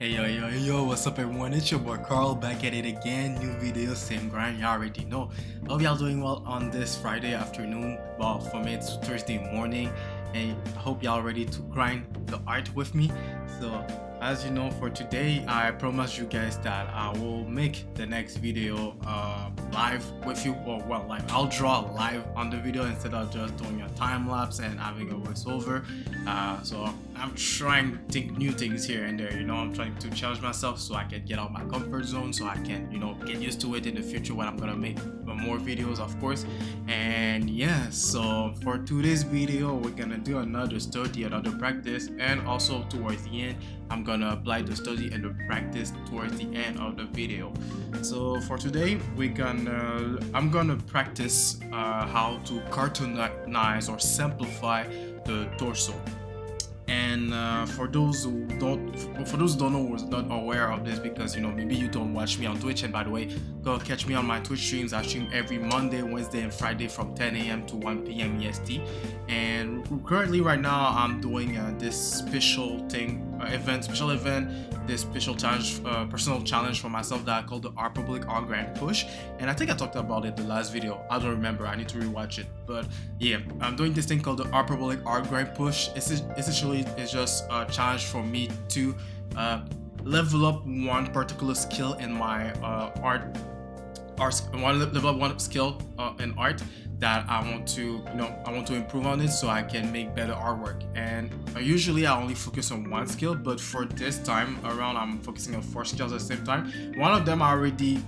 Hey yo, what's up everyone? It's your boy Carl back at it again. New video, same grind, y'all already know. Hope y'all doing well on this Friday afternoon. Well, for me it's Thursday morning, and I hope y'all ready to grind the art with me. So, as you know, for today, I promise you guys that I will make the next video live with you, or well, live. I'll draw live on the video instead of just doing a time lapse and having a voiceover. So I'm trying to think new things here and there. I'm trying to challenge myself so I can get out my comfort zone, so I can, get used to it in the future when I'm gonna make more videos, of course. And yeah, so for today's video, we're gonna do another study, another practice, and also towards the end, I'm gonna apply the study and the practice towards the end of the video. So for today, I'm gonna practice how to cartoonize or simplify the torso. And for those who don't know, who's not aware of this, because maybe you don't watch me on Twitch. And by the way, go catch me on my Twitch streams. I stream every Monday, Wednesday, and Friday from 10 a.m. to 1 p.m. EST. And currently, right now, I'm doing this special event, this special challenge, personal challenge for myself that I call the Art Public Art Grand Push. And I think I talked about it the last video. I don't remember. I need to rewatch it. But yeah, I'm doing this thing called the Art Public Art Grand Push. Essentially, it's just a challenge for me to level up one particular skill in my level up one skill in art that I want to improve on it so I can make better artwork. And usually I only focus on one skill, but for this time around I'm focusing on 4 skills at the same time. One of them I already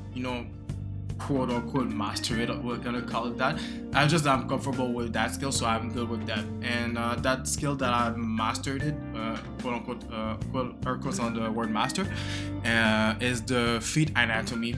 quote unquote master it, we're gonna call it that. I'm comfortable with that skill, so I'm good with that. And that skill that I mastered it, quote unquote, quotes on the word master, is the feet anatomy.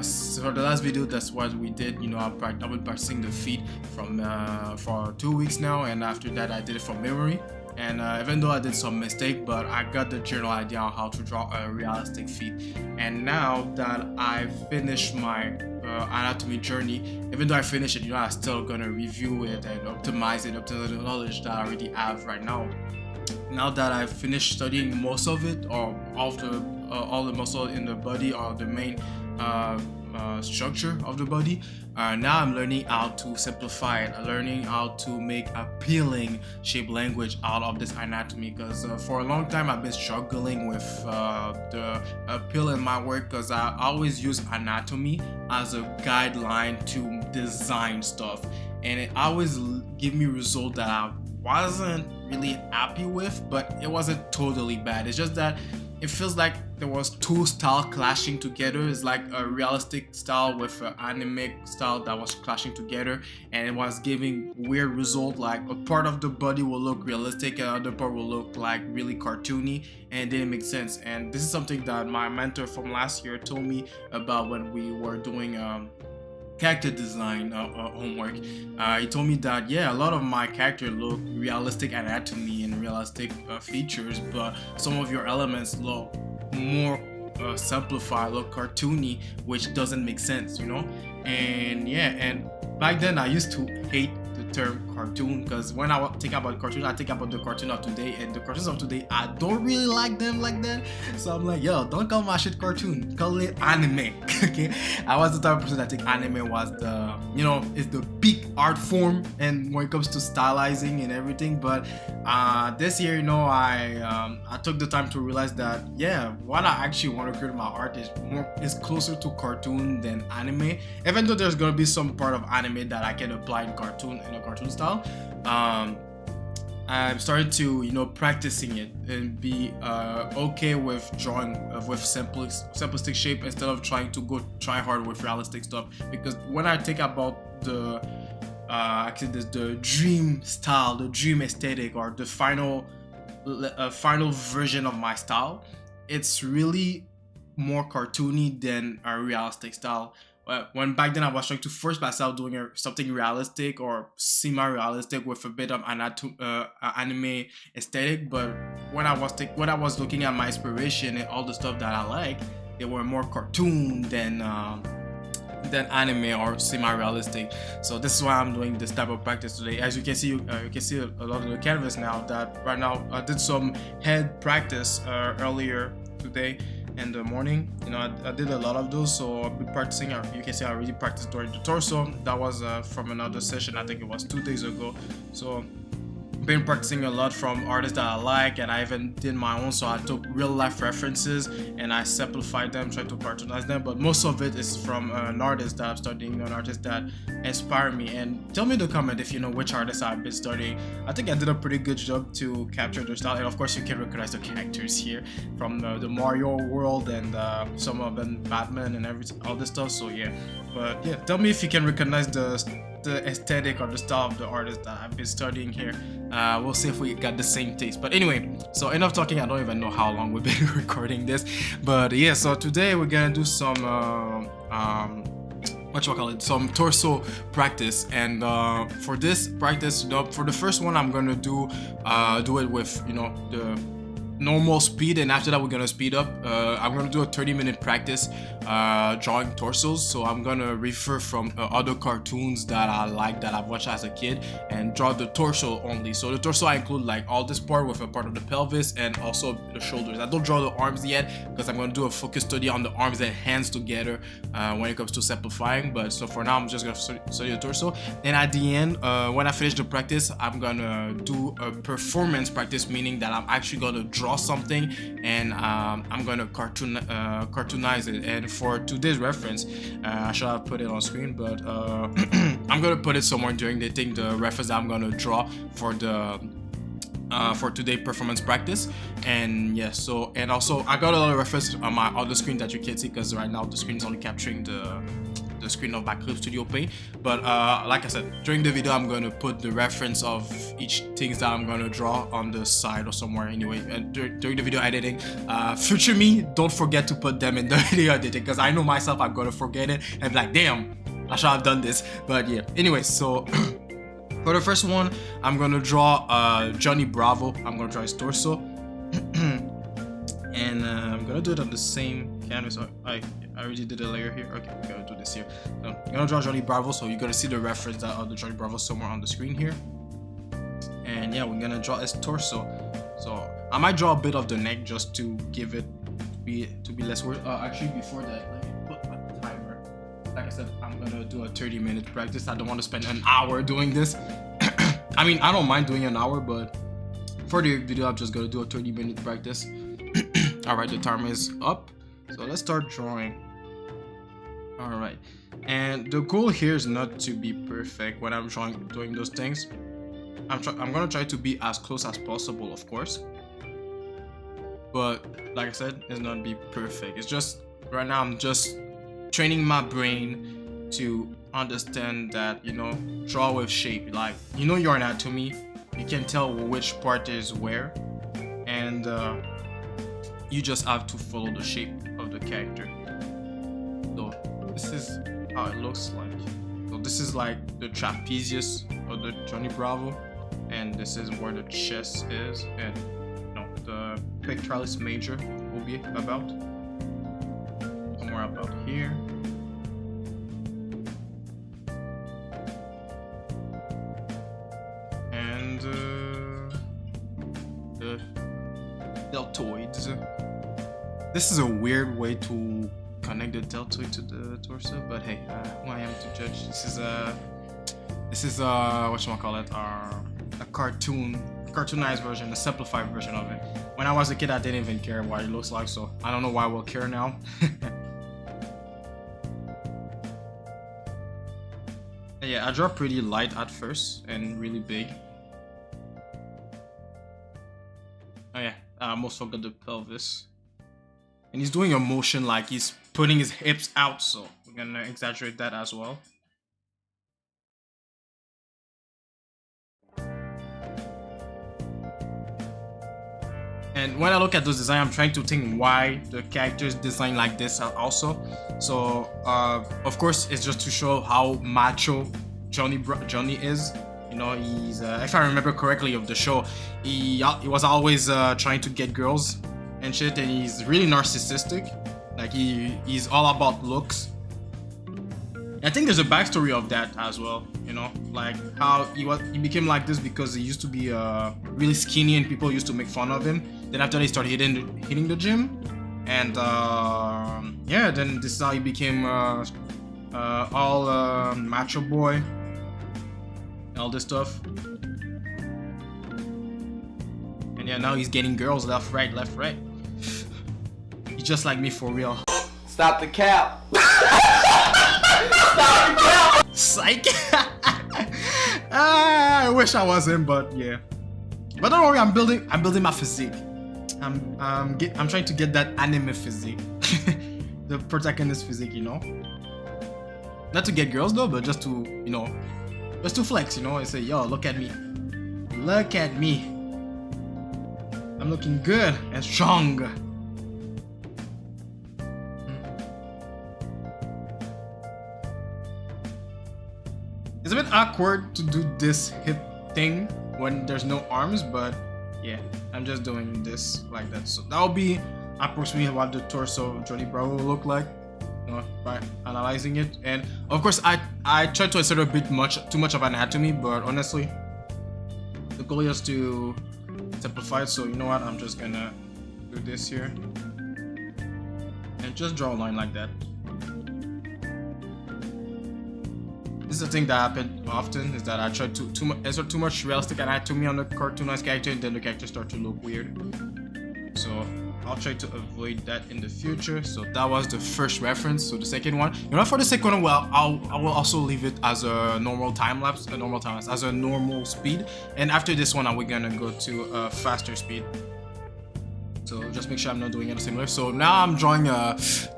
So for the last video, that's what we did. I've been practicing the feet for 2 weeks now, and after that I did it from memory. And even though I did some mistake, but I got the general idea on how to draw a realistic feet. And now that I've finished my anatomy journey, even though I finished it, I'm still gonna review it and optimize the knowledge that I already have right now. Now that I've finished studying most of it, or all the muscle in the body, or the main structure of the body, now I'm learning how to simplify it, learning how to make appealing shape language out of this anatomy, because for a long time I've been struggling with the appeal in my work, because I always use anatomy as a guideline to design stuff, and it always give me results that I wasn't really happy with, but it wasn't totally bad. It's just that it feels like there was 2 styles clashing together. It's like a realistic style with an anime style that was clashing together, and it was giving weird result. Like a part of the body will look realistic and other part will look like really cartoony, and it didn't make sense. And this is something that my mentor from last year told me about when we were doing character design homework. He told me that a lot of my character look realistic anatomy and realistic features, but some of your elements look more simplified, look cartoony, which doesn't make sense, and back then I used to hate the term cartoon, because when I think about cartoon, I think about the cartoon of today, and the cartoons of today, I don't really like them like that. So I'm like, yo, don't call my shit cartoon, call it anime. Okay, I was the type of person that think anime was is the peak art form, and when it comes to stylizing and everything. But this year, I took the time to realize that what I actually want to create in my art is closer to cartoon than anime. Even though there's gonna be some part of anime that I can apply in a cartoon style, I've started to practicing it and be okay with drawing with simplistic shape instead of trying to go try hard with realistic stuff. Because when I think about the dream style, the dream aesthetic, or the final version of my style, it's really more cartoony than a realistic style. When back then I was trying to force myself doing something realistic or semi-realistic with a bit of anime aesthetic, but when I was looking at my inspiration and all the stuff that I like, they were more cartoon than anime or semi-realistic. So this is why I'm doing this type of practice today. As you can see, a lot of the canvas now. That right now I did some head practice earlier today in the morning. You know, I did a lot of those, so I've been practicing. You can see I already practiced during the torso. That was from another session. I think it was 2 days ago. So been practicing a lot from artists that I like, and I even did my own. So I took real life references and I simplified them, tried to cartoonize them, but most of it is from an artist that I'm studying, an artist that inspired me. And tell me in the comment if you know which artists I've been studying. I think I did a pretty good job to capture their style, and of course you can recognize the characters here from the Mario world and some of them Batman and all this stuff. So yeah, but yeah, tell me if you can recognize the aesthetic or the style of the artist that I've been studying here. We'll see if we got the same taste. But anyway, so enough talking. I don't even know how long we've been recording this, but yeah, so today we're gonna do some some torso practice. And for this practice, for the first one, I'm gonna do it with the normal speed, and after that we're gonna speed up. I'm gonna do a 30-minute practice drawing torsos. So I'm gonna refer from other cartoons that I like, that I've watched as a kid, and draw the torso only. So the torso, I include like all this part with a part of the pelvis and also the shoulders. I don't draw the arms yet because I'm gonna do a focus study on the arms and hands together when it comes to simplifying. But so for now, I'm just gonna study the torso. And at the end, when I finish the practice, I'm gonna do a performance practice, meaning that I'm actually gonna draw something and I'm gonna cartoonize it. And for today's reference, I should have put it on screen, but I'm gonna put it somewhere during the thing, the reference that I'm gonna draw for the for today performance practice. And yeah, so, and also I got a lot of reference on my other screen that you can't see because right now the screen is only capturing the screen of my Clip Studio Paint. But like I said, during the video I'm going to put the reference of each things that I'm going to draw on the side or somewhere anyway. And during the video editing, future me, don't forget to put them in the video editing, because I know myself I'm going to forget it and be like, damn, I should have done this. But yeah, anyway, so for the first one, I'm going to draw Johnny Bravo. I'm going to draw his torso. And I'm going to do it on the same canvas. I already did a layer here. Okay, I'm gonna do this here. So I'm gonna draw Johnny Bravo, so you're gonna see the reference of the Johnny Bravo somewhere on the screen here. And yeah, we're gonna draw his torso. So I might draw a bit of the neck just to give it to be less work. Actually, before that, let me put a timer. Like I said, I'm gonna do a 30-minute practice. I don't want to spend an hour doing this. I mean, I don't mind doing an hour, but for the video, I'm just gonna do a 30-minute practice. All right, the timer is up. So let's start drawing. All right, and the goal here is not to be perfect when I'm doing those things. I'm gonna try to be as close as possible, of course, but like I said, it's not be perfect. It's just right now I'm just training my brain to understand that, draw with shape. Like, your anatomy, you can tell which part is where, and you just have to follow the shape of the character. So this is how it looks like. So this is like the trapezius of the Johnny Bravo, and this is where the chest is, and the pectoralis major will be about somewhere about here. And the deltoids. This is a weird way to connect the deltoid to the torso, but hey, who I am to judge? This is whatchamacallit, a cartoonized version, a simplified version of it. When I was a kid, I didn't even care what it looks like, so I don't know why I will care now. Yeah, I draw pretty light at first and really big. Oh yeah, I almost forgot the pelvis. And he's doing a motion like he's putting his hips out, so we're gonna exaggerate that as well. And when I look at those designs, I'm trying to think why the characters design like this also. So of course, it's just to show how macho Johnny is. He's if I remember correctly of the show, he was always trying to get girls and shit, and he's really narcissistic. Like he's all about looks. I think there's a backstory of that as well, like how he became like this because he used to be really skinny and people used to make fun of him. Then after they started hitting the gym, And yeah, then this is how he became all macho boy, all this stuff. And yeah, now he's getting girls left, right. He's just like me for real. Stop the cap. Stop the cap. Psych. I wish I was him, but yeah. But don't worry, I'm building my physique. I'm trying to get that anime physique, the protagonist physique, you know. Not to get girls though, but just to, you know, just to flex, you know, and say, yo, look at me, I'm looking good and strong. It's a bit awkward to do this hip thing when there's no arms, but yeah, I'm just doing this like that. So that'll be approximately what the torso of Johnny Bravo will look like, you know, by analyzing it. And of course, I tried to insert a bit too much of anatomy, but honestly, the goal is to simplify it. So you know what? I'm just gonna do this here and just draw a line like that. This is the thing that happened often, is that I try to insert too much realistic anatomy on the cartoonized character, and then the character start to look weird. So I'll try to avoid that in the future. So that was the first reference. So the second one, you know, for the second one, well, I will also leave it as a normal time lapse, as a normal speed. And after this one, we're gonna go to a faster speed. So just make sure I'm not doing anything similar. So now I'm drawing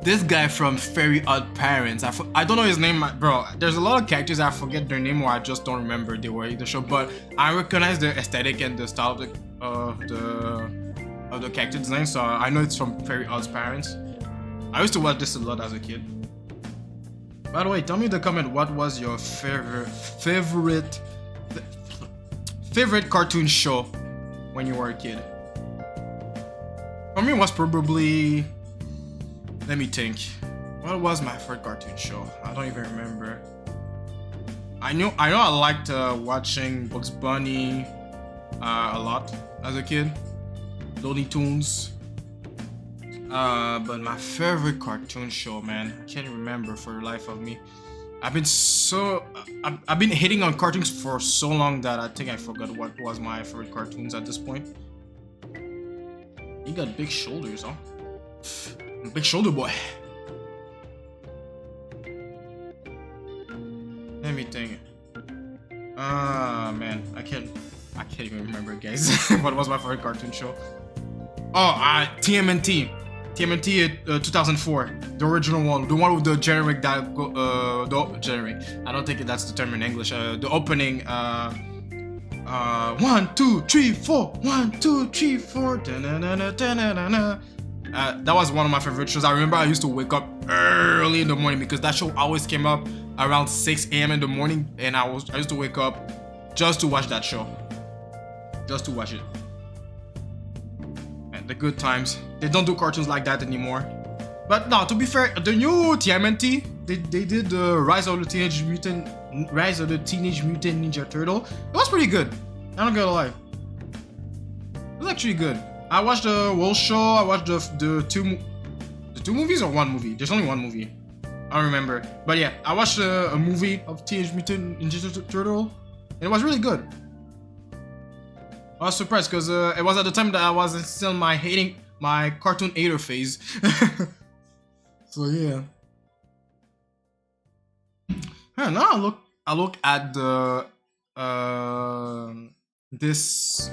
this guy from Very Odd Parents. I don't know his name, bro. There's a lot of characters I forget their name, or I just don't remember they were in the show. But I recognize the aesthetic and the style of the character design. So I know it's from Very Odd Parents. I used to watch this a lot as a kid. By the way, tell me in the comment what was your favorite cartoon show when you were a kid. For me, it was probably, let me think. What was my favorite cartoon show? I don't even remember. I know I liked watching Bugs Bunny a lot as a kid. Looney Tunes. But my favorite cartoon show, man, I can't remember for the life of me. I've been hitting on cartoons for so long that I think I forgot what was my favorite cartoons at this point. You got big shoulders, huh? Big shoulder boy. Let me think. Man, I can't even remember, guys. What was my favorite cartoon show? Oh, TMNT. TMNT 2004, the original one, the one with the generic generic. I don't think that's the term in English. The opening. 1, 2, 3, 4. 1, 2, 3, 4. That was one of my favorite shows. I remember I used to wake up early in the morning because that show always came up around 6 a.m. in the morning, and I used to wake up just to watch that show, just to watch it. And the good times. They don't do cartoons like that anymore. But no, to be fair, the new TMNT, they did the Rise of the Teenage Mutant Ninja Turtle. It was pretty good. I'm not gonna lie. It was actually good. I watched the whole show. I watched the two movies or one movie. There's only one movie. I don't remember. But yeah, I watched a movie of Teenage Mutant Ninja Turtle, and it was really good. I was surprised because it was at the time that I was still hating my cartoon hater phase. So yeah. And now I look at the this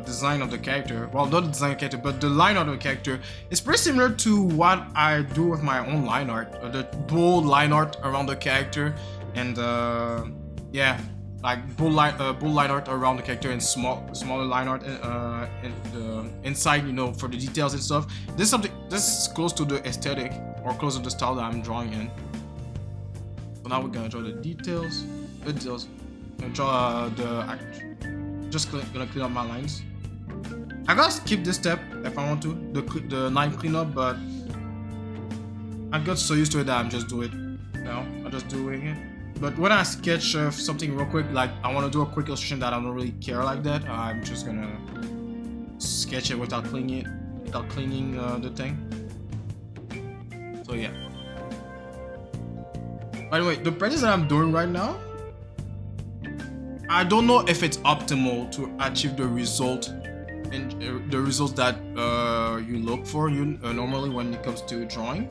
design of the character. Well, not the design of the character, but the line art of the character. It's pretty similar to what I do with my own line art, the bold line art around the character, and yeah, like bold line art around the character and smaller line art inside, you know, for the details and stuff. This is close to the aesthetic or close to the style that I'm drawing in. So now we're gonna draw the details. I'm gonna draw just gonna clean up my lines. I gotta skip this step if I want to, the line cleanup, but I got so used to it that I'm just doing it now. I'm just doing it. But when I sketch something real quick, like I want to do a quick illustration that I don't really care like that, I'm just gonna sketch it without cleaning it. without cleaning the thing. So yeah. By the way, the practice that I'm doing right now, I don't know if it's optimal to achieve the result and the results that you look for normally when it comes to drawing.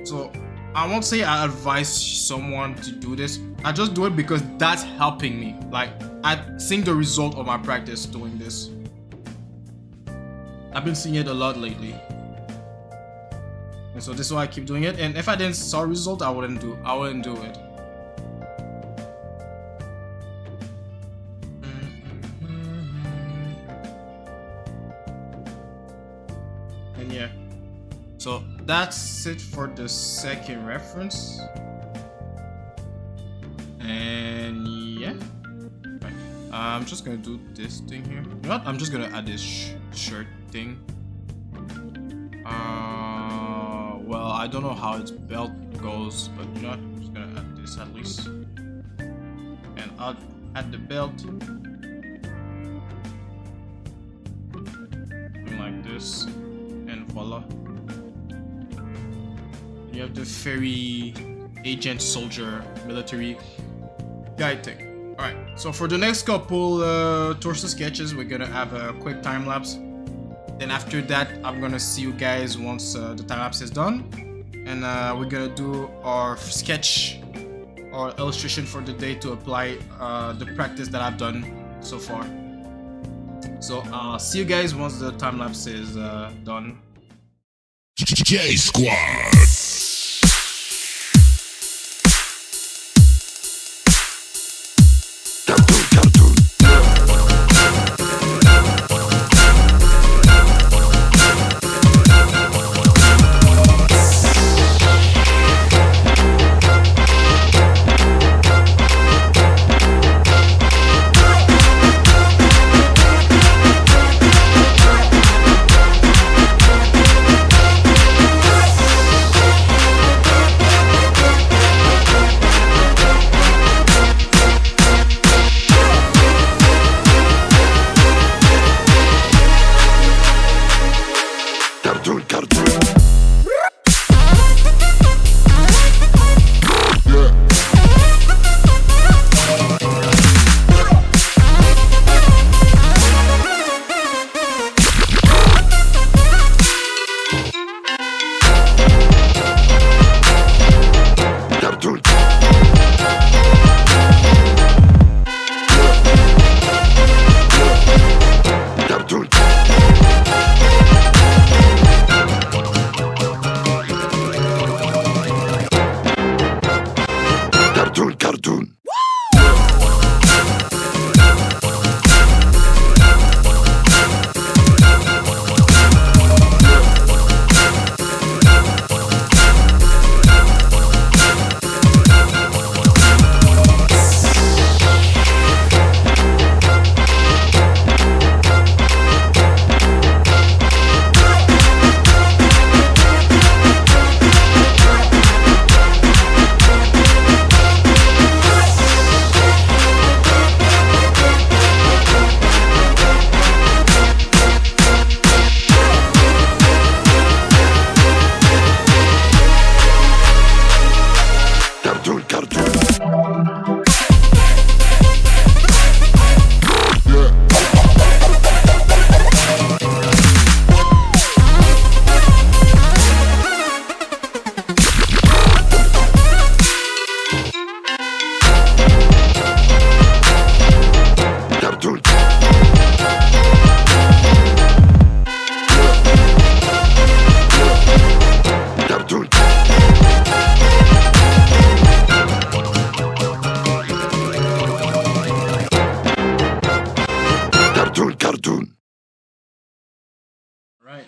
So I won't say I advise someone to do this. I just do it because that's helping me. Like, I'm seeing the result of my practice doing this. I've been seeing it a lot lately. And so this is why I keep doing it. And if I didn't saw a result, I wouldn't do it. And yeah. So that's it for the second reference. And yeah. Right. I'm just gonna do this thing here. You know what? I'm just gonna add this shirt thing. Well, I don't know how its belt goes, but you know what? I'm just gonna add this at least. And I'll add the belt. Something like this. And voila. You have the fairy agent soldier military guy thing. Alright, so for the next couple torso sketches, we're gonna have a quick time lapse. Then after that, I'm gonna see you guys once the time lapse is done, and we're gonna do our sketch or illustration for the day to apply the practice that I've done so far. So I'll see you guys once the time lapse is done. J Squad.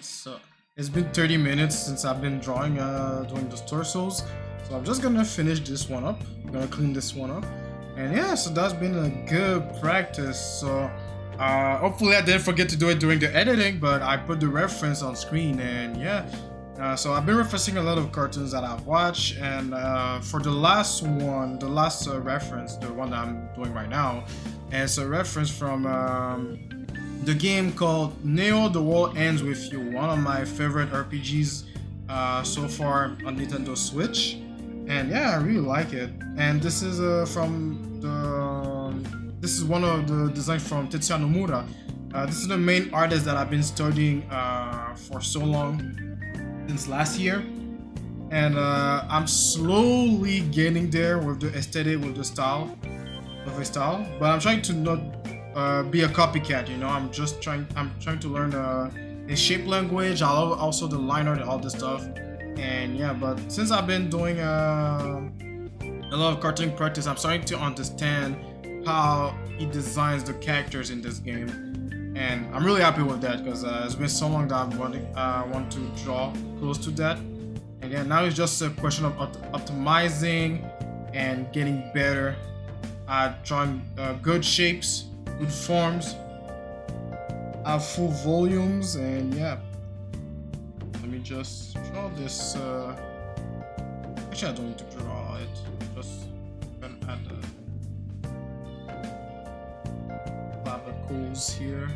So it's been 30 minutes since I've been drawing doing those torsos, so I'm just gonna finish this one up. I'm gonna clean this one up, and yeah, so that's been a good practice. So hopefully I didn't forget to do it during the editing, but I put the reference on screen, and yeah, so I've been referencing a lot of cartoons that I've watched, and for the last one, the last reference, the one that I'm doing right now, and it's a reference from the game called Neo: The World Ends With You, one of my favorite RPGs so far on Nintendo Switch, and yeah, I really like it. And this is this is one of the designs from Tetsuya Nomura. This is the main artist that I've been studying for so long, since last year, and I'm slowly getting there with the aesthetic, with the style, but I'm trying to not be a copycat, you know. I'm trying to learn the shape language. I love also the line art and all this stuff, and yeah. But since I've been doing a lot of cartooning practice, I'm starting to understand how he designs the characters in this game, and I'm really happy with that because it's been so long that I want to draw close to that. And yeah, now it's just a question of optimizing and getting better at drawing good shapes, good forms, have full volumes, and yeah. Let me just draw this. Actually, I don't need to draw it. Just gonna add the clavicles here.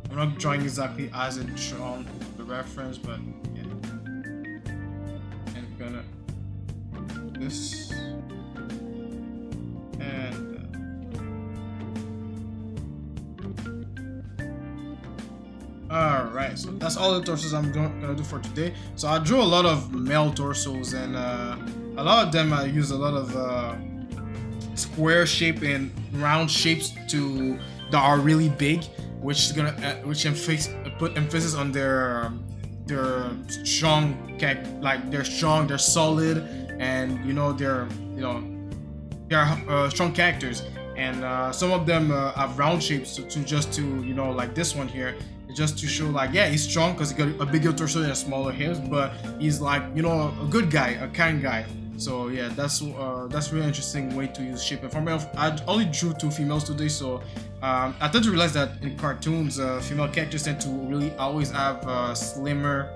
I'm not drawing exactly as it's shown the reference, but yeah. And I'm gonna do this. Alright, so that's all the torsos I'm gonna do for today. So I drew a lot of male torsos, and a lot of them I use a lot of square shape and round shapes that are really big, which is gonna put emphasis on their strong, like they're strong, they're solid, and they're strong characters. And some of them have round shapes like this one here, just to show like, yeah, he's strong because he got a bigger torso and a smaller hips, but he's like, a good guy, a kind guy. So yeah, that's really interesting way to use shape and form. I only drew 2 females today, so I tend to realize that in cartoons, female characters tend to really always have slimmer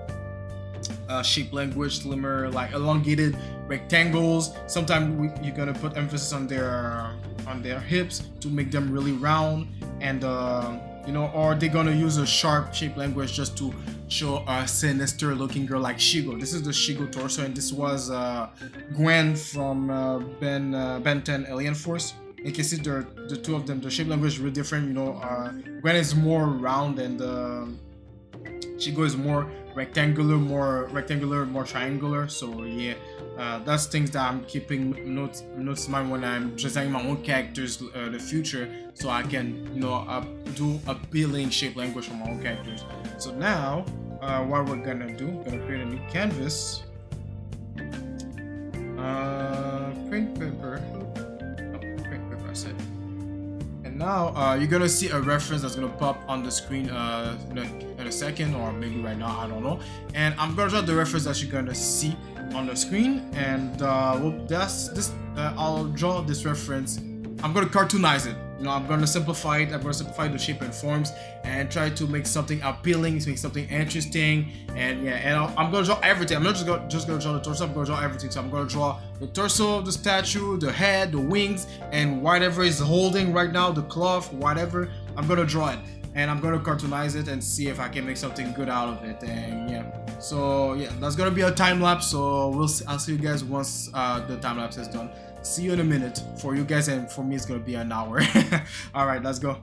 shape language, slimmer, like elongated rectangles. Sometimes you're gonna put emphasis on their hips to make them really round, and or they're gonna use a sharp shape language just to show a sinister looking girl like Shigo. This is the Shigo torso, and this was Gwen from Ben 10 Alien Force. You can see the 2 of them, the shape language is really different. Gwen is more round, and Shigo is more rectangular, more triangular. So yeah, that's things that I'm keeping notes in mind when I'm designing my own characters in the future, so I can do appealing shape language for my own characters. So now what we're gonna do, we're gonna create a new canvas, print paper, I said. And now you're gonna see a reference that's gonna pop on the screen in a second, or maybe right now, I don't know. And I'm gonna draw the reference that you're gonna see on the screen, and I'll draw this reference. I'm gonna cartoonize it. I'm gonna simplify it. I'm gonna simplify the shape and forms and try to make something appealing, to make something interesting. And yeah, and I'm gonna draw everything. I'm not just gonna draw the torso. I'm gonna draw everything. So I'm gonna draw the torso, the statue, the head, the wings, and whatever is holding right now, the cloth, whatever. I'm gonna draw it, and I'm gonna cartoonize it and see if I can make something good out of it. And yeah, so yeah, that's gonna be a time lapse. So I'll see you guys once the time lapse is done. See you in a minute. For you guys, and for me it's gonna be an hour. All right, let's go.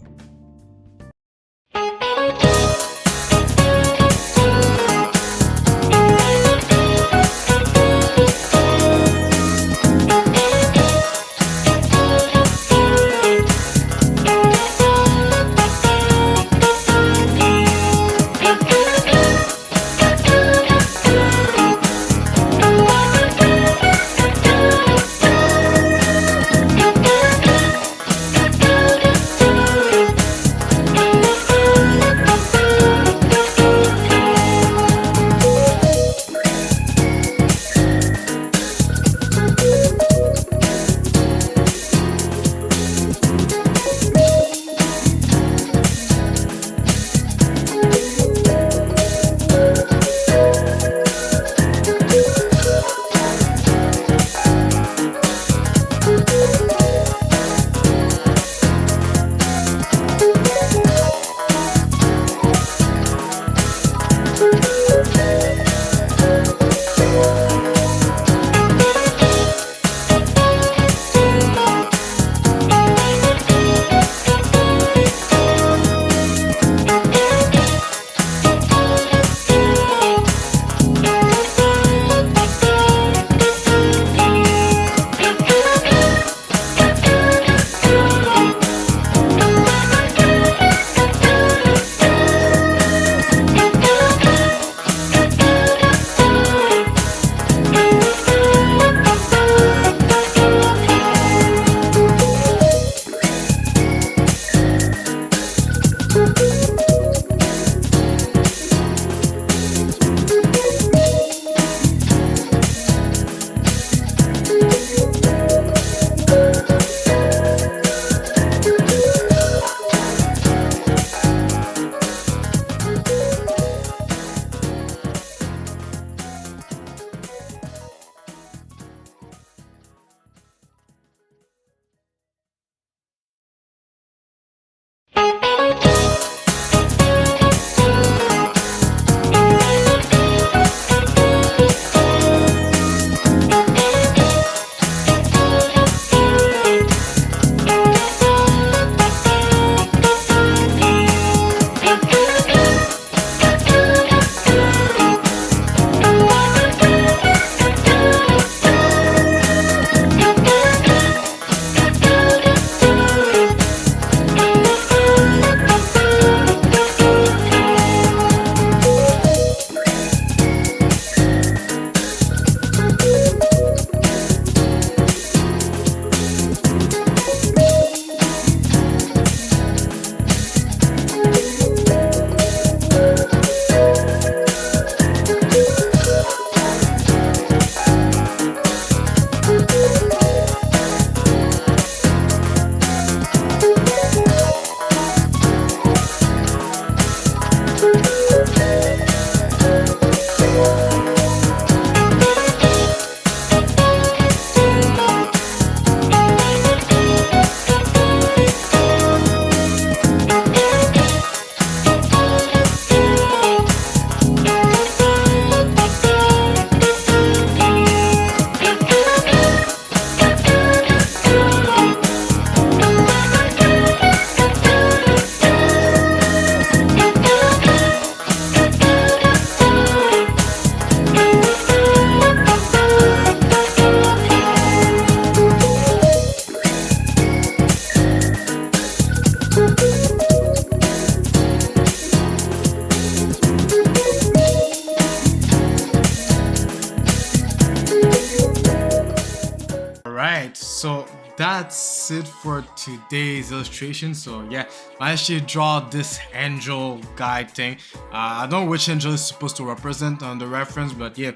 Alright, so that's it for today's illustration. So yeah, I actually draw this angel guy thing. I don't know which angel is supposed to represent on the reference, but yeah.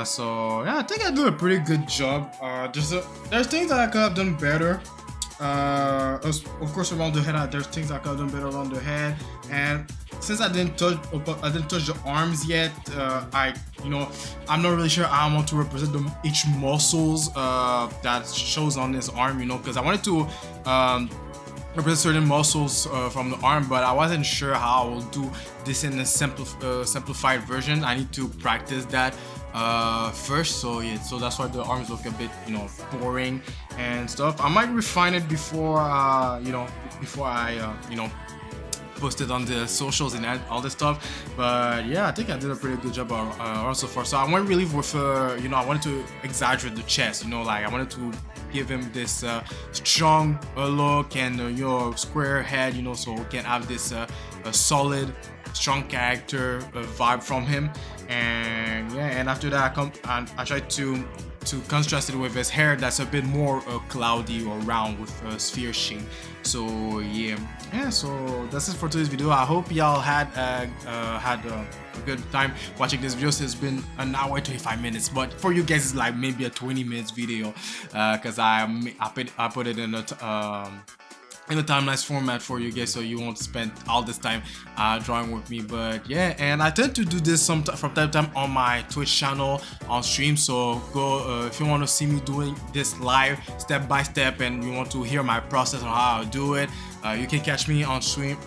So yeah, I think I do a pretty good job. There's things that I could have done better. Of course, around the head, there's things I could have done better around the head. And since I didn't touch the arms yet, I'm not really sure how I want to represent each muscles that shows on his arm, because I wanted to represent certain muscles from the arm, but I wasn't sure how I will do this in a simplified version. I need to practice that first, so yeah, so that's why the arms look a bit boring and stuff. I might refine it before I post it on the socials and all this stuff, but yeah, I think I did a pretty good job so far. So I went really with I wanted to exaggerate the chest, like I wanted to give him this strong look and square head, so we can have this a solid strong character vibe from him. And yeah, and after that I tried to contrast it with his hair that's a bit more cloudy or round with sphere sheen. So yeah, so that's it for today's video. I hope y'all had a good time watching this video. So it's been an hour and 25 minutes, but for you guys it's like maybe a 20 minutes video, because I put it in a time-lapse format for you guys, so you won't spend all this time drawing with me. But yeah, and I tend to do this from time to time on my Twitch channel on stream, so go if you want to see me doing this live step by step and you want to hear my process on how I do it, you can catch me on stream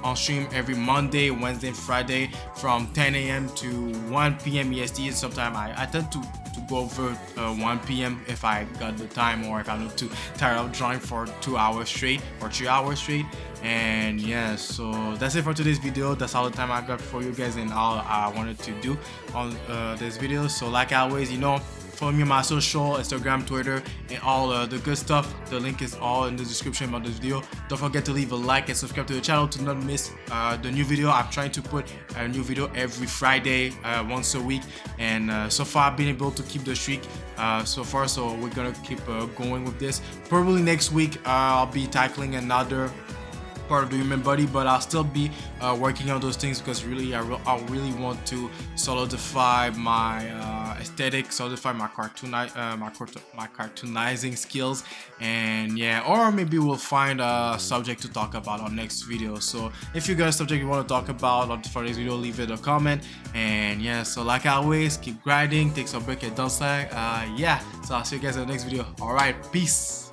every Monday, Wednesday, and Friday from 10 a.m. to 1 p.m. EST. And sometimes I tend to go over 1 p.m. if I got the time, or if I'm not too tired of drawing for 2 hours straight or 3 hours straight. And yeah, so that's it for today's video. That's all the time I got for you guys and all I wanted to do on this video. So like always, follow me on my social, Instagram, Twitter, and all the good stuff. The link is all in the description about this video. Don't forget to leave a like and subscribe to the channel to not miss the new video. I'm trying to put a new video every Friday, once a week, and so far I've been able to keep the streak so far. So we're gonna keep going with this. Probably next week I'll be tackling another part of the human body, but I'll still be working on those things, because really I really want to solidify my aesthetic, solidify my cartoonizing skills. And yeah, or maybe we'll find a subject to talk about on next video. So if you got a subject you want to talk about for this video, leave it a comment. And yeah, so like always, keep grinding, take some break, and don't slack. Yeah, so I'll see you guys in the next video. All right, peace.